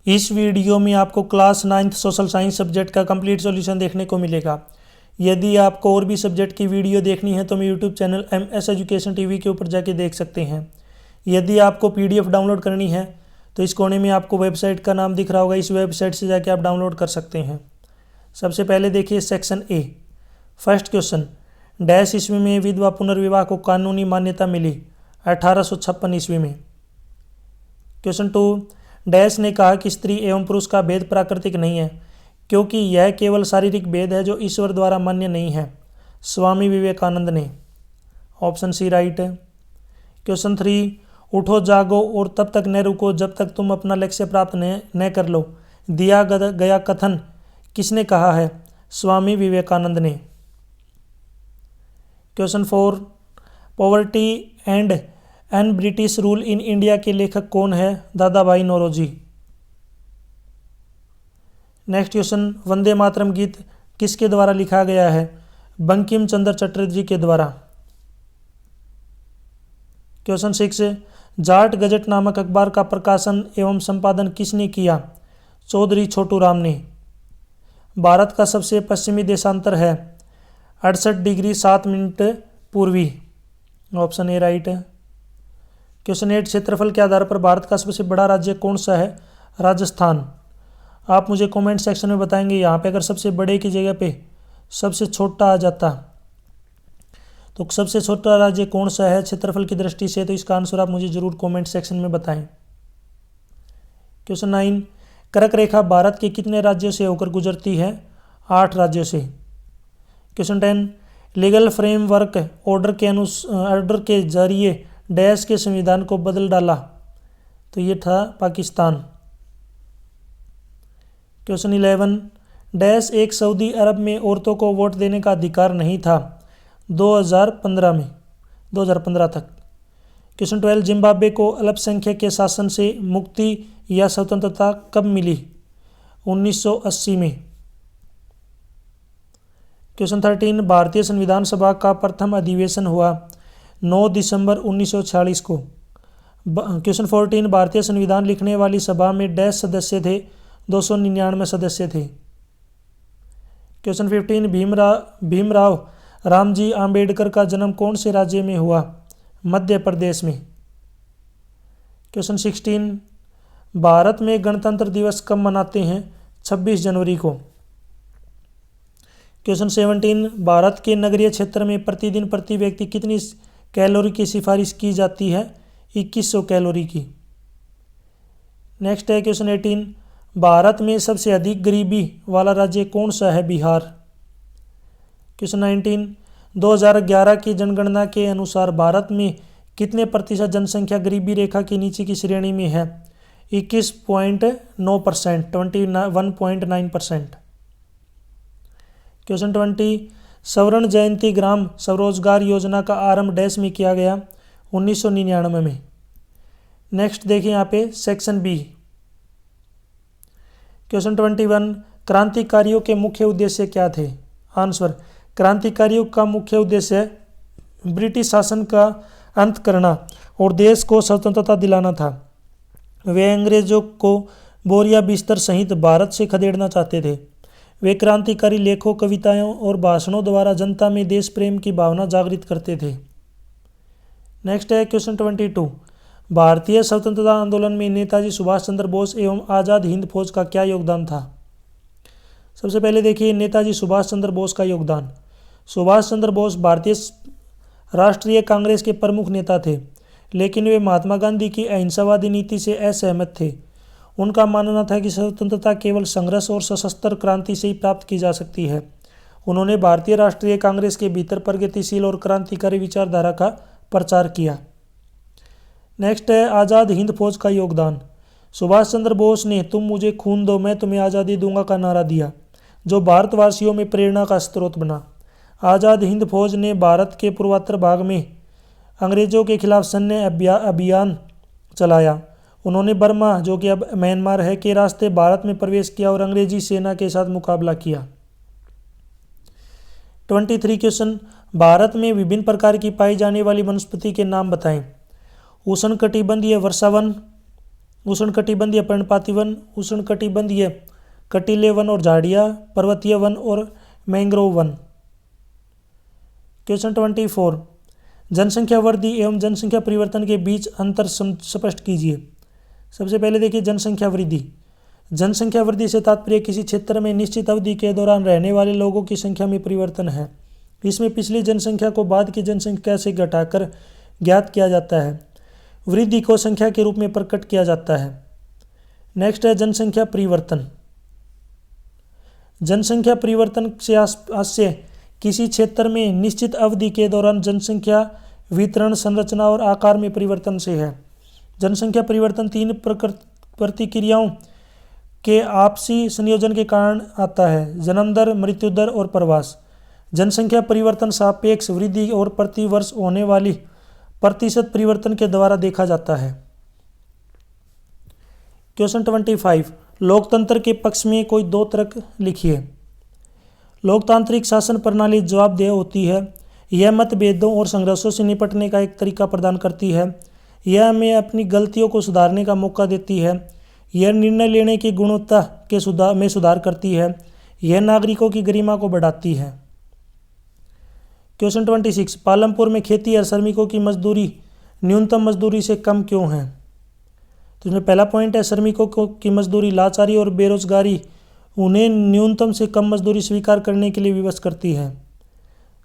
इस वीडियो में आपको class 9th social science subject का कंप्लीट सॉल्यूशन देखने को मिलेगा। यदि आपको और भी सब्जेक्ट की वीडियो देखनी है तो मैं YouTube channel MS education TV के ऊपर जाके देख सकते हैं। यदि आपको PDF डाउनलोड करनी है तो इस कोने में आपको वेबसाइट का नाम दिख रहा होगा, इस वेबसाइट से जाके आप डाउनलोड कर सकते हैं। सबसे पहले देखिए section A। First question, dash ईस्वी में विधवा पुनर्विवाह को कानूनी मान्यता मिली? 1856 ईस्वी में। क्वेश्चन 2, डैश ने कहा कि स्त्री एवं पुरुष का भेद प्राकृतिक नहीं है क्योंकि यह केवल शारीरिक भेद है जो ईश्वर द्वारा मान्य नहीं है? स्वामी विवेकानंद ने। ऑप्शन सी राइट है। क्वेश्चन 3, उठो जागो और तब तक न रुको जब तक तुम अपना लक्ष्य प्राप्त न कर लो, दिया गया कथन किसने कहा है? स्वामी विवेकानंद ने। Question 4, poverty and un British rule in India के लेखक कौन है? दादा भाई नौरोजी। नेक्स्ट क्वेश्चन, वंदे मातरम गीत किसके द्वारा लिखा गया है? बंकिम चंद्र चटर्जी के द्वारा। क्वेश्चन 6, जाट गजट नामक अखबार का प्रकाशन एवं संपादन किसने किया? चौधरी छोटू राम ने। भारत का सबसे पश्चिमी देशांतर है? 68 डिग्री 7 मिनट पूर्वी। ऑप्शन ए राइट है। क्वेश्चन 8, क्षेत्रफल के आधार पर भारत का सबसे बड़ा राज्य कौन सा है? राजस्थान। आप मुझे कमेंट सेक्शन में बताएंगे यहाँ पे अगर सबसे बड़े की जगह पे सबसे छोटा आ जाता तो सबसे छोटा राज्य कौन सा है क्षेत्रफल की दृष्टि से, तो इसका आंसर आप मुझे जरूर कमेंट सेक्शन में बताएं। क्वेश्चन 9, कर्क रेखा भारत के कितने राज्यों से होकर गुजरती है? 8 राज्यों से। क्वेश्चन 10, लीगल फ्रेमवर्क ऑर्डर के जरिए डैश के संविधान को बदल डाला? तो ये था पाकिस्तान। क्वेश्चन 11, डैश एक सऊदी अरब में औरतों को वोट देने का अधिकार नहीं था? 2015 तक। क्वेश्चन 12, जिम्बाब्वे को अल्पसंख्यक के शासन से मुक्ति या स्वतंत्रता कब मिली? 1980 में। क्वेश्चन 13, भारतीय संविधान सभा का प्रथम अधिवेशन हुआ 9 दिसंबर 1946 को। क्वेश्चन 14, भारतीय संविधान लिखने वाली सभा में डैश सदस्य थे? 299 सदस्य थे। क्वेश्चन 15, भीमराव रामजी आम्बेडकर का जन्म कौन से राज्य में हुआ? मध्य प्रदेश में। क्वेश्चन 16, भारत में गणतंत्र दिवस कब मनाते हैं? 26 जनवरी को। क्वेश्चन 17, भारत के नगरीय क्षेत्र में प्रतिदिन प्रति व्यक्ति कितनी कैलोरी की सिफारिश की जाती है? 2100 कैलोरी की। नेक्स्ट है क्वेश्चन 18, भारत में सबसे अधिक गरीबी वाला राज्य कौन सा है? बिहार। क्वेश्चन 19, 2011 की जनगणना के अनुसार भारत में कितने प्रतिशत जनसंख्या गरीबी रेखा के नीचे की श्रेणी में है? 21.9%, 21.9%। क्वेश्चन 20, स्वर्ण जयंती ग्राम स्वरोजगार योजना का आरंभ डैश में किया गया? 1999 में। नेक्स्ट देखिए यहाँ पे सेक्शन बी। क्वेश्चन 21, क्रांतिकारियों के मुख्य उद्देश्य क्या थे? आंसर, क्रांतिकारियों का मुख्य उद्देश्य ब्रिटिश शासन का अंत करना और देश को स्वतंत्रता दिलाना था। वे अंग्रेजों को बोरिया बिस्तर सहित भारत से खदेड़ना चाहते थे। वे क्रांतिकारी लेखों, कविताओं और भाषणों द्वारा जनता में देश प्रेम की भावना जागृत करते थे। नेक्स्ट है क्वेश्चन 22, भारतीय स्वतंत्रता आंदोलन में नेताजी सुभाष चंद्र बोस एवं आज़ाद हिंद फौज का क्या योगदान था? सबसे पहले देखिए नेताजी सुभाष चंद्र बोस का योगदान। सुभाष चंद्र बोस भारतीय राष्ट्रीय कांग्रेस के प्रमुख नेता थे, लेकिन वे महात्मा गांधी की अहिंसावादी नीति से असहमत थे। उनका मानना था कि स्वतंत्रता केवल संघर्ष और सशस्त्र क्रांति से ही प्राप्त की जा सकती है। उन्होंने भारतीय राष्ट्रीय कांग्रेस के भीतर प्रगतिशील और क्रांतिकारी विचारधारा का प्रचार किया। नेक्स्ट है आज़ाद हिंद फौज का योगदान। सुभाष चंद्र बोस ने तुम मुझे खून दो मैं तुम्हें आज़ादी दूंगा का नारा दिया, जो भारतवासियों में प्रेरणा का स्रोत बना। आज़ाद हिंद फौज ने भारत के पूर्वोत्तर भाग में अंग्रेजों के खिलाफ सैन्य अभियान चलाया। उन्होंने बर्मा, जो कि अब म्यांमार है, के रास्ते भारत में प्रवेश किया और अंग्रेजी सेना के साथ मुकाबला किया। 23 क्वेश्चन, भारत में विभिन्न प्रकार की पाई जाने वाली वनस्पति के नाम बताएं। उष्णकटिबंधीय वर्षावन, उष्णकटिबंधीय पर्णपाती वन, उष्णकटिबंधीय कटीले वन और झाड़ियाँ, पर्वतीय वन और मैंग्रोव वन। क्वेश्चन 24, जनसंख्या वृद्धि एवं जनसंख्या परिवर्तन के बीच अंतर स्पष्ट कीजिए। सबसे पहले देखिए जनसंख्या वृद्धि। जनसंख्या वृद्धि से तात्पर्य किसी क्षेत्र में निश्चित अवधि के दौरान रहने वाले लोगों की संख्या में परिवर्तन है। इसमें पिछली जनसंख्या को बाद की जनसंख्या से घटाकर ज्ञात किया जाता है। वृद्धि को संख्या के रूप में प्रकट किया जाता है। नेक्स्ट है जनसंख्या परिवर्तन। जनसंख्या परिवर्तन से आशय किसी क्षेत्र में निश्चित अवधि के दौरान जनसंख्या वितरण, संरचना और आकार में परिवर्तन से है। जनसंख्या परिवर्तन 3 प्रतिक्रियाओं के आपसी संयोजन के कारण आता है: जन्म दर, मृत्यु दर और प्रवास। जनसंख्या परिवर्तन सापेक्ष वृद्धि और प्रति वर्ष होने वाली प्रतिशत परिवर्तन के द्वारा देखा जाता है। क्वेश्चन 25, लोकतंत्र के पक्ष में कोई 2 तर्क लिखिए। लोकतांत्रिक शासन प्रणाली जवाबदेह होती है। यह मतभेदों और संघर्षों से निपटने का एक तरीका प्रदान करती है। यह हमें अपनी गलतियों को सुधारने का मौका देती है। यह निर्णय लेने की गुणवत्ता के सुधार करती है। यह नागरिकों की गरिमा को बढ़ाती है। क्वेश्चन 26, पालमपुर में खेती और श्रमिकों की मजदूरी न्यूनतम मजदूरी से कम क्यों है? तो इसमें पहला पॉइंट है, श्रमिकों की मजदूरी लाचारी और बेरोजगारी उन्हें न्यूनतम से कम मजदूरी स्वीकार करने के लिए विवश करती है।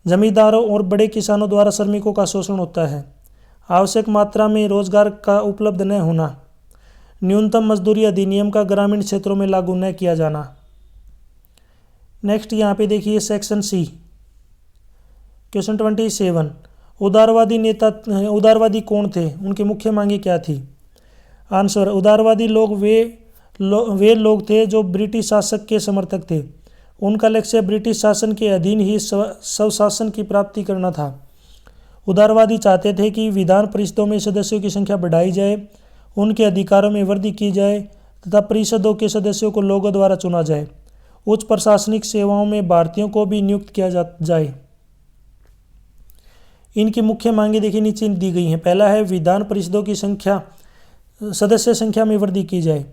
जमींदारों और बड़े किसानों द्वारा श्रमिकों का शोषण होता है। आवश्यक मात्रा में रोजगार का उपलब्ध न होना। न्यूनतम मजदूरी अधिनियम का ग्रामीण क्षेत्रों में लागू न किया जाना। नेक्स्ट यहाँ पे देखिए सेक्शन सी। क्वेश्चन 27, उदारवादी कौन थे? उनकी मुख्य मांगे क्या थी? आंसर, उदारवादी लोग वे लोग थे जो ब्रिटिश शासक के समर्थक थे। उनका लक्ष्य ब्रिटिश शासन के अधीन ही स्वशासन की प्राप्ति करना था। उदारवादी चाहते थे कि विधान परिषदों में सदस्यों की संख्या बढ़ाई जाए, उनके अधिकारों में वृद्धि की जाए तथा परिषदों के सदस्यों को लोगों द्वारा चुना जाए। उच्च प्रशासनिक सेवाओं में भारतीयों को भी नियुक्त किया जाए। इनकी मुख्य मांगे देखिए नीचे दी गई हैं। पहला है, विधान परिषदों की सदस्य संख्या में वृद्धि की जाए।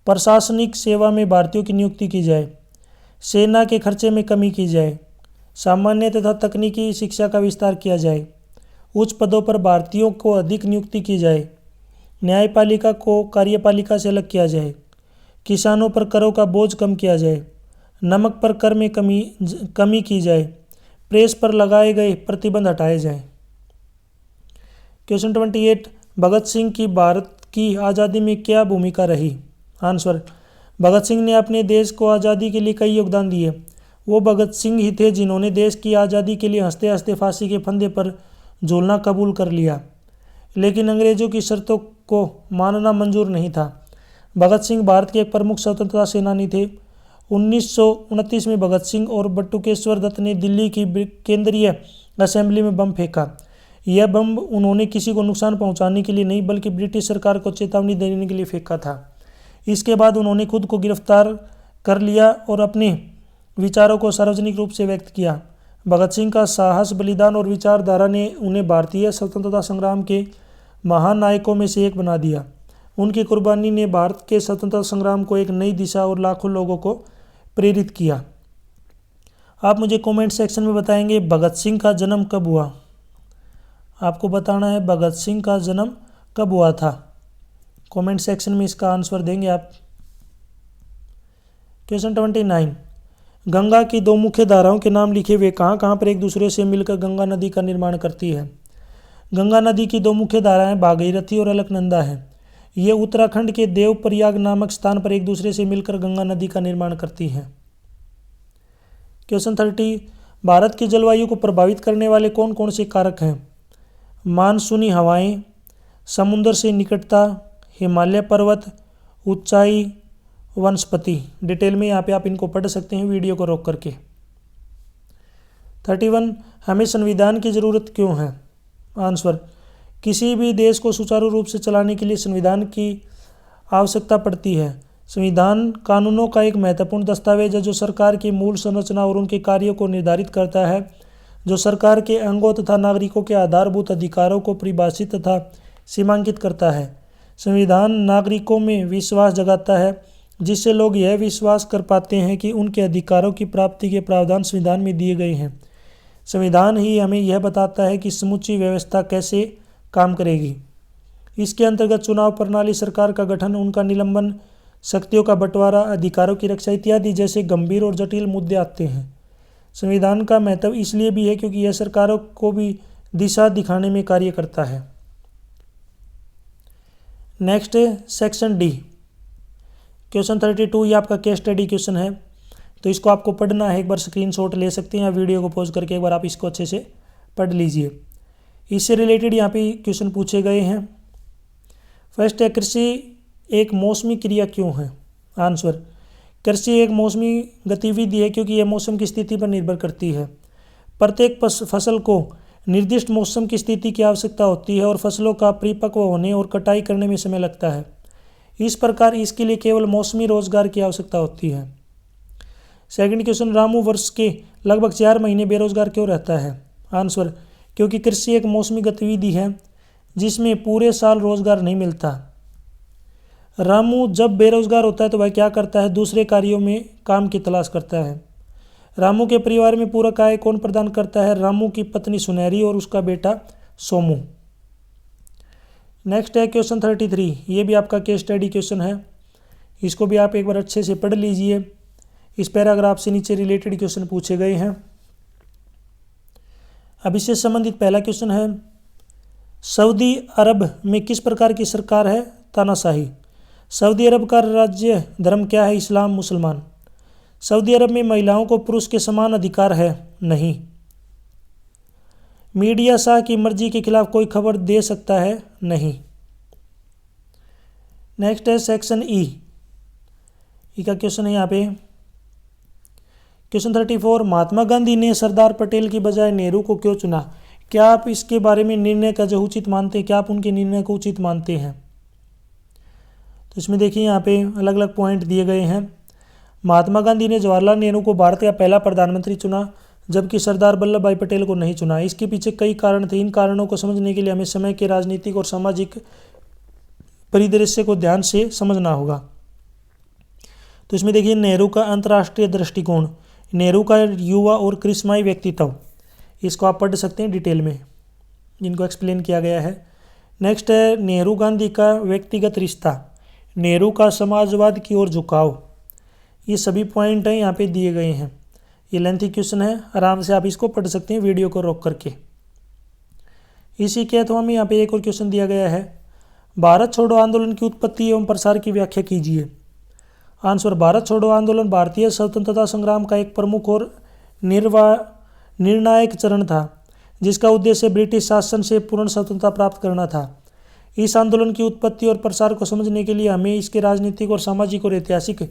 प्रशासनिक सेवा में भारतीयों की नियुक्ति की जाए। सेना के खर्चे में कमी की जाए। सामान्य तथा तकनीकी शिक्षा का विस्तार किया जाए। उच्च पदों पर भारतीयों को अधिक नियुक्ति की जाए। न्यायपालिका को कार्यपालिका से अलग किया जाए। किसानों पर करों का बोझ कम किया जाए। नमक पर कर में कमी की जाए। प्रेस पर लगाए गए प्रतिबंध हटाए जाएं। क्वेश्चन 28, भगत सिंह की भारत की आज़ादी में क्या भूमिका रही? आंसर, भगत सिंह ने अपने देश को आज़ादी के लिए कई योगदान दिए। वो भगत सिंह ही थे जिन्होंने देश की आज़ादी के लिए हंसते हंसते फांसी के फंदे पर झूलना कबूल कर लिया, लेकिन अंग्रेजों की शर्तों को मानना मंजूर नहीं था। भगत सिंह भारत के एक प्रमुख स्वतंत्रता सेनानी थे। 1929 में भगत सिंह और बटुकेश्वर दत्त ने दिल्ली की केंद्रीय असेंबली में बम फेंका। यह बम उन्होंने किसी को नुकसान पहुंचाने के लिए नहीं बल्कि ब्रिटिश सरकार को चेतावनी देने के लिए फेंका था। इसके बाद उन्होंने खुद को गिरफ्तार कर लिया और अपने विचारों को सार्वजनिक रूप से व्यक्त किया। भगत सिंह का साहस, बलिदान और विचारधारा ने उन्हें भारतीय स्वतंत्रता संग्राम के महान नायकों में से एक बना दिया। उनकी कुर्बानी ने भारत के स्वतंत्रता संग्राम को एक नई दिशा और लाखों लोगों को प्रेरित किया। आप मुझे कमेंट सेक्शन में बताएंगे भगत सिंह का जन्म कब हुआ। आपको बताना है भगत सिंह का जन्म कब हुआ था। कमेंट सेक्शन में इसका आंसर देंगे आप। क्वेश्चन 29, गंगा की 2 मुख्य धाराओं के नाम लिखे हुए कहाँ कहाँ पर एक दूसरे से मिलकर गंगा नदी का निर्माण करती है? गंगा नदी की 2 मुख्य धाराएं भागीरथी और अलकनंदा हैं। ये उत्तराखंड के देवप्रयाग नामक स्थान पर एक दूसरे से मिलकर गंगा नदी का निर्माण करती हैं। क्वेश्चन 30, भारत की जलवायु को प्रभावित करने वाले कौन कौन से कारक हैं? मानसूनी हवाएं, समुद्र से निकटता, हिमालय पर्वत, ऊंचाई, वनस्पति। डिटेल में यहाँ पे आप इनको पढ़ सकते हैं वीडियो को रोक करके। 31, हमें संविधान की ज़रूरत क्यों है? आंसर, किसी भी देश को सुचारू रूप से चलाने के लिए संविधान की आवश्यकता पड़ती है। संविधान कानूनों का एक महत्वपूर्ण दस्तावेज है जो सरकार की मूल संरचना और उनके कार्यों को निर्धारित करता है, जो सरकार के अंगों तथा नागरिकों के आधारभूत अधिकारों को परिभाषित तथा सीमांकित करता है। संविधान नागरिकों में विश्वास जगाता है, जिससे लोग यह विश्वास कर पाते हैं कि उनके अधिकारों की प्राप्ति के प्रावधान संविधान में दिए गए हैं। संविधान ही हमें यह बताता है कि समूची व्यवस्था कैसे काम करेगी। इसके अंतर्गत चुनाव प्रणाली, सरकार का गठन, उनका निलंबन, शक्तियों का बंटवारा, अधिकारों की रक्षा इत्यादि जैसे गंभीर और जटिल मुद्दे आते हैं। संविधान का महत्व इसलिए भी है क्योंकि यह सरकारों को भी दिशा दिखाने में कार्य करता है। नेक्स्ट सेक्शन डी, क्वेश्चन 32, ये आपका केस स्टडी क्वेश्चन है, तो इसको आपको पढ़ना है। एक बार स्क्रीनशॉट ले सकते हैं या वीडियो को पॉज करके एक बार आप इसको अच्छे से पढ़ लीजिए। इससे रिलेटेड यहाँ पे क्वेश्चन पूछे गए हैं। फर्स्ट है, कृषि एक मौसमी क्रिया क्यों है? आंसर, कृषि एक मौसमी गतिविधि है क्योंकि यह मौसम की स्थिति पर निर्भर करती है। प्रत्येक फसल को निर्दिष्ट मौसम की स्थिति की आवश्यकता होती है और फसलों का परिपक्व होने और कटाई करने में समय लगता है। इस प्रकार इसके लिए केवल मौसमी रोजगार की आवश्यकता होती है। सेकंड क्वेश्चन, रामू वर्ष के लगभग 4 महीने बेरोजगार क्यों रहता है? आंसर, क्योंकि कृषि एक मौसमी गतिविधि है जिसमें पूरे साल रोजगार नहीं मिलता। रामू जब बेरोजगार होता है तो वह क्या करता है? दूसरे कार्यों में काम की तलाश करता है। रामू के परिवार में पूरक आय कौन प्रदान करता है? रामू की पत्नी सुनहरी और उसका बेटा सोमू। नेक्स्ट है क्वेश्चन 33, ये भी आपका केस स्टडी क्वेश्चन है, इसको भी आप एक बार अच्छे से पढ़ लीजिए। इस पैराग्राफ से नीचे रिलेटेड क्वेश्चन पूछे गए हैं। अब इससे संबंधित पहला क्वेश्चन है, सऊदी अरब में किस प्रकार की सरकार है? तानाशाही। सऊदी अरब का राज्य धर्म क्या है? इस्लाम, मुसलमान। सऊदी अरब में महिलाओं को पुरुष के समान अधिकार है? नहीं। मीडिया शाह की मर्जी के खिलाफ कोई खबर दे सकता है? नहीं। नेक्स्ट है सेक्शन ई का क्वेश्चन है यहाँ पे क्वेश्चन 34, महात्मा गांधी ने सरदार पटेल की बजाय नेहरू को क्यों चुना? क्या आप इसके बारे में निर्णय का जो उचित मानते हैं, क्या आप उनके निर्णय को उचित मानते हैं? तो इसमें देखिए यहाँ पे अलग अलग पॉइंट दिए गए हैं। महात्मा गांधी ने जवाहरलाल नेहरू को भारत का पहला प्रधानमंत्री चुना, जबकि सरदार वल्लभ भाई पटेल को नहीं चुना। इसके पीछे कई कारण थे। इन कारणों को समझने के लिए हमें समय के राजनीतिक और सामाजिक परिदृश्य को ध्यान से समझना होगा। तो इसमें देखिए, नेहरू का अंतर्राष्ट्रीय दृष्टिकोण, नेहरू का युवा और करिश्माई व्यक्तित्व, इसको आप पढ़ सकते हैं डिटेल में, जिनको एक्सप्लेन किया गया है। नेक्स्ट है नेहरू गांधी का व्यक्तिगत रिश्ता, नेहरू का समाजवाद की ओर झुकाव। ये सभी पॉइंट हैं यहाँ पे दिए गए हैं। ये लेंथी क्वेश्चन है, आराम से आप इसको पढ़ सकते हैं वीडियो को रोक करके। इसी के अथवा में यहाँ पे एक और क्वेश्चन दिया गया है, भारत छोड़ो आंदोलन की उत्पत्ति एवं प्रसार की व्याख्या कीजिए। आंसर, भारत छोड़ो आंदोलन भारतीय स्वतंत्रता संग्राम का एक प्रमुख और निर्णायक चरण था, जिसका उद्देश्य ब्रिटिश शासन से पूर्ण स्वतंत्रता प्राप्त करना था। इस आंदोलन की उत्पत्ति और प्रसार को समझने के लिए हमें इसके राजनीतिक और सामाजिक और ऐतिहासिक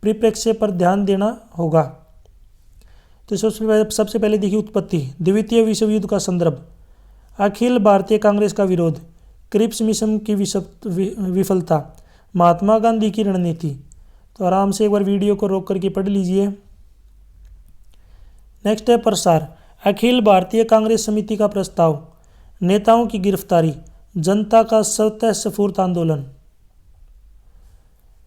परिप्रेक्ष्य पर ध्यान देना होगा। तो सबसे पहले देखिए उत्पत्ति, द्वितीय विश्व युद्ध का संदर्भ, अखिल भारतीय कांग्रेस का विरोध, क्रिप्स मिशन की विफलता, महात्मा गांधी की रणनीति। तो आराम से एक बार वीडियो को रोक करके पढ़ लीजिए। नेक्स्ट है प्रसार, अखिल भारतीय कांग्रेस समिति का प्रस्ताव, नेताओं की गिरफ्तारी, जनता का स्वतः स्फूर्त आंदोलन।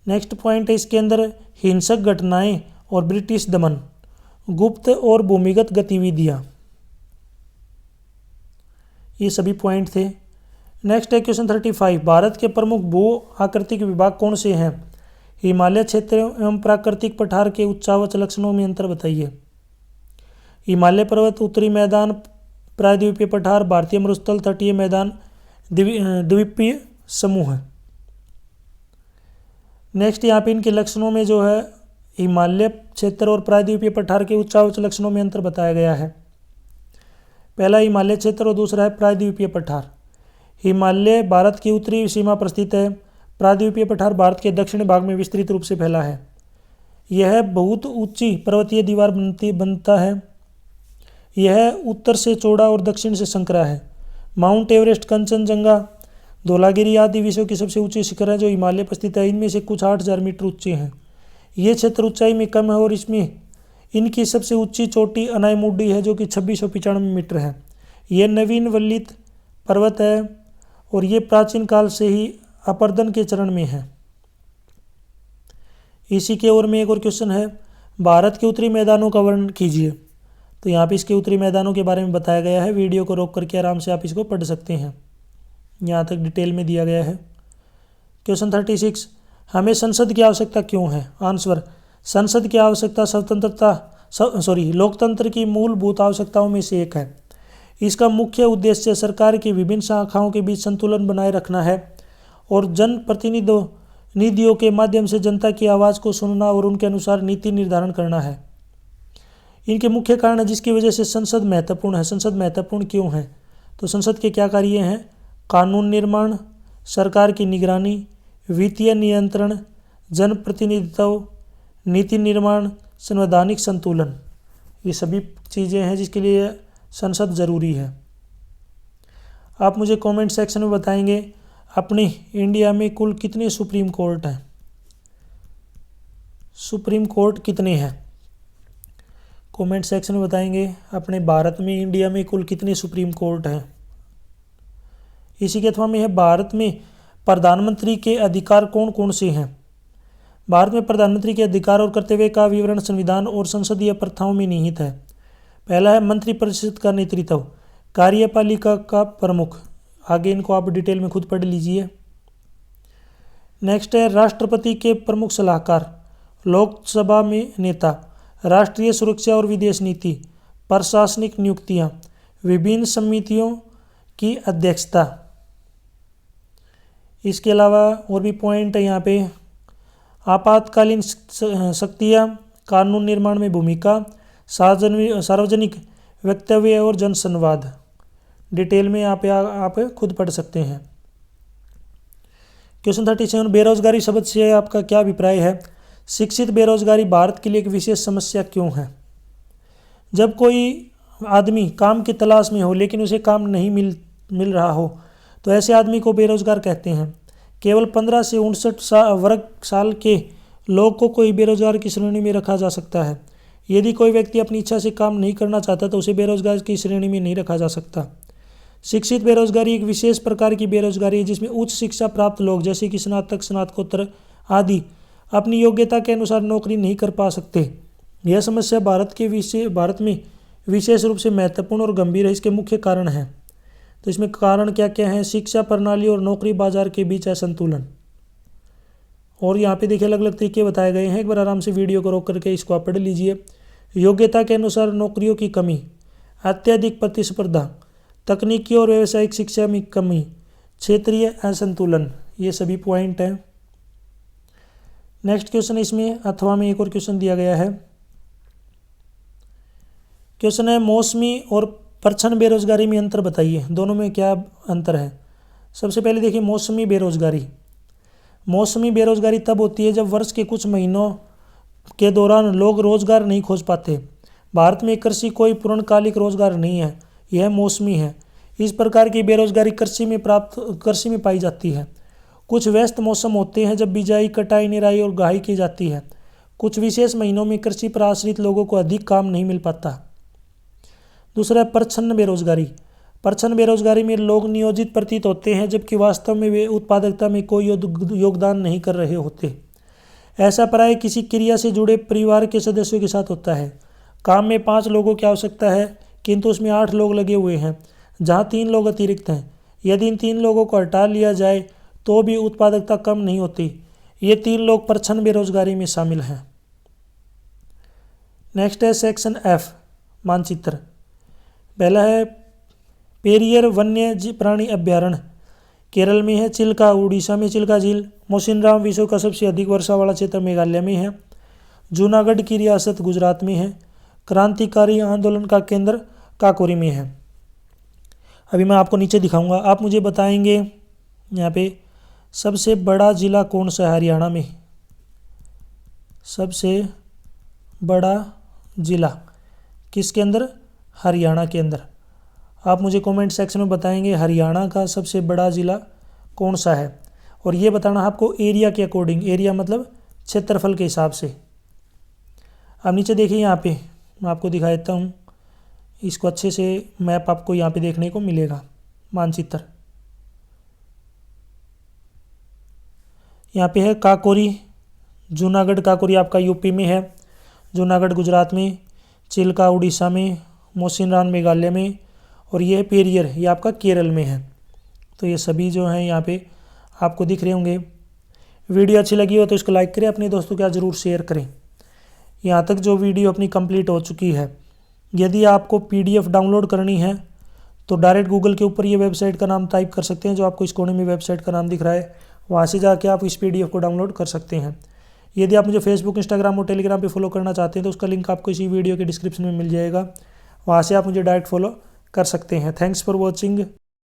नेक्स्ट पॉइंट है इसके अंदर हिंसक घटनाएं और ब्रिटिश दमन, गुप्त और भूमिगत गतिविधियां। ये सभी पॉइंट थे। नेक्स्ट है क्वेश्चन 35, भारत के प्रमुख भू आकृतिक विभाग कौन से हैं? हिमालय क्षेत्र एवं प्राकृतिक पठार के उच्चावच लक्षणों में अंतर बताइए। हिमालय पर्वत, उत्तरी मैदान, प्रायद्वीपीय पठार, भारतीय मरुस्थल, तटीय मैदान, द्वीपीय समूह है। नेक्स्ट यहाँ पे इनके लक्षणों में जो है हिमालय क्षेत्र और प्रायद्वीपीय पठार के उच्चावच लक्षणों में अंतर बताया गया है। पहला हिमालय क्षेत्र और दूसरा है प्रायद्वीपीय पठार। हिमालय भारत की उत्तरी सीमा पर स्थित है, प्रायद्वीपीय पठार भारत के दक्षिणी भाग में विस्तृत रूप से फैला है। यह बहुत ऊंची पर्वतीय दीवार बनता है। यह उत्तर से चौड़ा और दक्षिण से संकरा है। माउंट एवरेस्ट, कंचनजंगा, धौलागिरी आदि विश्व की सबसे ऊंचे शिखर हैं जो हिमालय पर स्थित है। इनमें से कुछ 8000 मीटर ऊंचे हैं। ये क्षेत्र ऊंचाई में कम है और इसमें इनकी सबसे ऊंची चोटी अनायमुडी है जो कि 2695 मीटर है। यह नवीन वल्लित पर्वत है और ये प्राचीन काल से ही अपर्दन के चरण में है। इसी के ओर में एक और क्वेश्चन है, भारत के उत्तरी मैदानों का वर्णन कीजिए। तो यहाँ पे इसके उत्तरी मैदानों के बारे में बताया गया है। वीडियो को रोक करके आराम से आप इसको पढ़ सकते हैं, यहाँ तक डिटेल में दिया गया है। क्वेश्चन 36, हमें संसद की आवश्यकता क्यों है? आंसर, संसद की आवश्यकता लोकतंत्र की मूलभूत आवश्यकताओं में से एक है। इसका मुख्य उद्देश्य सरकार की विभिन्न शाखाओं के बीच संतुलन बनाए रखना है और जनप्रतिनिधियों के माध्यम से जनता की आवाज़ को सुनना और उनके अनुसार नीति निर्धारण करना है। इनके मुख्य कारण है जिसकी वजह से संसद महत्वपूर्ण है। संसद महत्वपूर्ण क्यों है? तो संसद के क्या कार्य हैं? कानून निर्माण, सरकार की निगरानी, वित्तीय नियंत्रण, जनप्रतिनिधित्व, नीति निर्माण, संवैधानिक संतुलन, ये सभी चीज़ें हैं जिसके लिए संसद ज़रूरी है। आप मुझे कमेंट सेक्शन में बताएंगे अपने इंडिया में कुल कितने सुप्रीम कोर्ट हैं? सुप्रीम कोर्ट कितने हैं? कमेंट सेक्शन में बताएंगे अपने भारत में, इंडिया में कुल कितने सुप्रीम कोर्ट हैं। इसी के अथवा में है, भारत में प्रधानमंत्री के अधिकार कौन कौन से हैं? भारत में प्रधानमंत्री के अधिकार और कर्तव्य का विवरण संविधान और संसदीय प्रथाओं में निहित है। पहला है मंत्रिपरिषद का नेतृत्व, कार्यपालिका का प्रमुख। आगे इनको आप डिटेल में खुद पढ़ लीजिए। नेक्स्ट है राष्ट्रपति के प्रमुख सलाहकार, लोकसभा में नेता, राष्ट्रीय सुरक्षा और विदेश नीति, प्रशासनिक नियुक्तियां, विभिन्न समितियों की अध्यक्षता। इसके अलावा और भी पॉइंट है यहाँ पे, आपातकालीन शक्तियाँ, कानून निर्माण में भूमिका, सार्वजनिक वक्तव्य और जनसंवाद। डिटेल में आप खुद पढ़ सकते हैं। क्वेश्चन 37, बेरोजगारी शब्द से आपका क्या अभिप्राय है? शिक्षित बेरोजगारी भारत के लिए एक विशेष समस्या क्यों है? जब कोई आदमी काम की तलाश में हो लेकिन उसे काम नहीं मिल रहा हो तो ऐसे आदमी को बेरोजगार कहते हैं। केवल 15 से 59 वर्ग साल के लोग को कोई बेरोजगार की श्रेणी में रखा जा सकता है। यदि कोई व्यक्ति अपनी इच्छा से काम नहीं करना चाहता तो उसे बेरोजगार की श्रेणी में नहीं रखा जा सकता। शिक्षित बेरोजगारी एक विशेष प्रकार की बेरोजगारी है जिसमें उच्च शिक्षा प्राप्त लोग जैसे कि स्नातक, स्नातकोत्तर आदि अपनी योग्यता के अनुसार नौकरी नहीं कर पा सकते। यह समस्या भारत में विशेष रूप से महत्वपूर्ण और गंभीर है। इसके मुख्य कारण हैं, तो इसमें कारण क्या क्या हैं? शिक्षा प्रणाली और नौकरी बाजार के बीच असंतुलन। और यहाँ पे देखिए अलग अलग तरीके बताए गए हैं। एक बार आराम से वीडियो को रोक करके इसको आप पढ़ लीजिए। योग्यता के अनुसार नौकरियों की कमी, अत्यधिक प्रतिस्पर्धा, तकनीकी और व्यावसायिक शिक्षा में कमी, क्षेत्रीय असंतुलन, ये सभी पॉइंट हैं। नेक्स्ट क्वेश्चन इसमें अथवा में एक और क्वेश्चन दिया गया है। क्वेश्चन है मौसमी और प्रच्छन्न बेरोजगारी में अंतर बताइए। दोनों में क्या अंतर है? सबसे पहले देखिए मौसमी बेरोजगारी। मौसमी बेरोजगारी तब होती है जब वर्ष के कुछ महीनों के दौरान लोग रोजगार नहीं खोज पाते। भारत में कृषि कोई पूर्णकालिक रोजगार नहीं है, यह मौसमी है। इस प्रकार की बेरोजगारी कृषि में पाई जाती है। कुछ व्यस्त मौसम होते हैं जब बिजाई, कटाई, निराई और गाही की जाती है। कुछ विशेष महीनों में कृषि पर आश्रित लोगों को अधिक काम नहीं मिल पाता। दूसरा है प्रच्छन्न बेरोजगारी। प्रच्छन्न बेरोजगारी में लोग नियोजित प्रतीत होते हैं जबकि वास्तव में वे उत्पादकता में कोई योगदान नहीं कर रहे होते। ऐसा प्राय किसी क्रिया से जुड़े परिवार के सदस्यों के साथ होता है। काम में 5 लोगों की आवश्यकता है किंतु उसमें 8 लोग लगे हुए हैं जहाँ 3 लोग अतिरिक्त हैं। यदि इन 3 लोगों को हटा लिया जाए तो भी उत्पादकता कम नहीं होती। ये 3 लोग प्रच्छन्न बेरोजगारी में शामिल हैं। नेक्स्ट है सेक्शन एफ, मानचित्र। पहला है पेरियर वन्य प्राणी अभ्यारण्य, केरल में है। चिल्का उड़ीसा में, चिल्का झील। मौसिनराम विश्व का सबसे अधिक वर्षा वाला क्षेत्र मेघालय में है। जूनागढ़ की रियासत गुजरात में है। क्रांतिकारी आंदोलन का केंद्र काकोरी में है। अभी मैं आपको नीचे दिखाऊंगा, आप मुझे बताएंगे यहाँ पे सबसे बड़ा जिला कौन सा है हरियाणा में? सबसे बड़ा जिला किसके अंदर? हरियाणा के अंदर। आप मुझे कमेंट सेक्शन में बताएंगे हरियाणा का सबसे बड़ा ज़िला कौन सा है, और ये बताना आपको एरिया के अकॉर्डिंग। एरिया मतलब क्षेत्रफल के हिसाब से। अब नीचे देखिए, यहाँ पे मैं आपको दिखा देता हूँ, इसको अच्छे से मैप आपको यहाँ पे देखने को मिलेगा, मानचित्र। यहाँ पे है काकोरी, जूनागढ़ काकोरी आपका यूपी में है, जूनागढ़ गुजरात में, चिल्का उड़ीसा में, मोसिनराम मेघालय में, और ये पेरियर ये आपका केरल में है। तो ये सभी जो हैं यहाँ पे आपको दिख रहे होंगे। वीडियो अच्छी लगी हो तो इसको लाइक करें, अपने दोस्तों के साथ ज़रूर शेयर करें। यहाँ तक जो वीडियो अपनी कंप्लीट हो चुकी है। यदि आपको PDF डाउनलोड करनी है तो डायरेक्ट गूगल के ऊपर ये वेबसाइट का नाम टाइप कर सकते हैं, जो आपको इस कोने में वेबसाइट का नाम दिख रहा है, वहाँ से जाके आप इस PDF को डाउनलोड कर सकते हैं। यदि आप मुझे फेसबुक, इंस्टाग्राम और टेलीग्राम पे फॉलो करना चाहते हैं तो उसका लिंक आपको इसी वीडियो के डिस्क्रिप्शन में मिल जाएगा, वहाँ से आप मुझे डायरेक्ट फॉलो कर सकते हैं। Thanks for watching.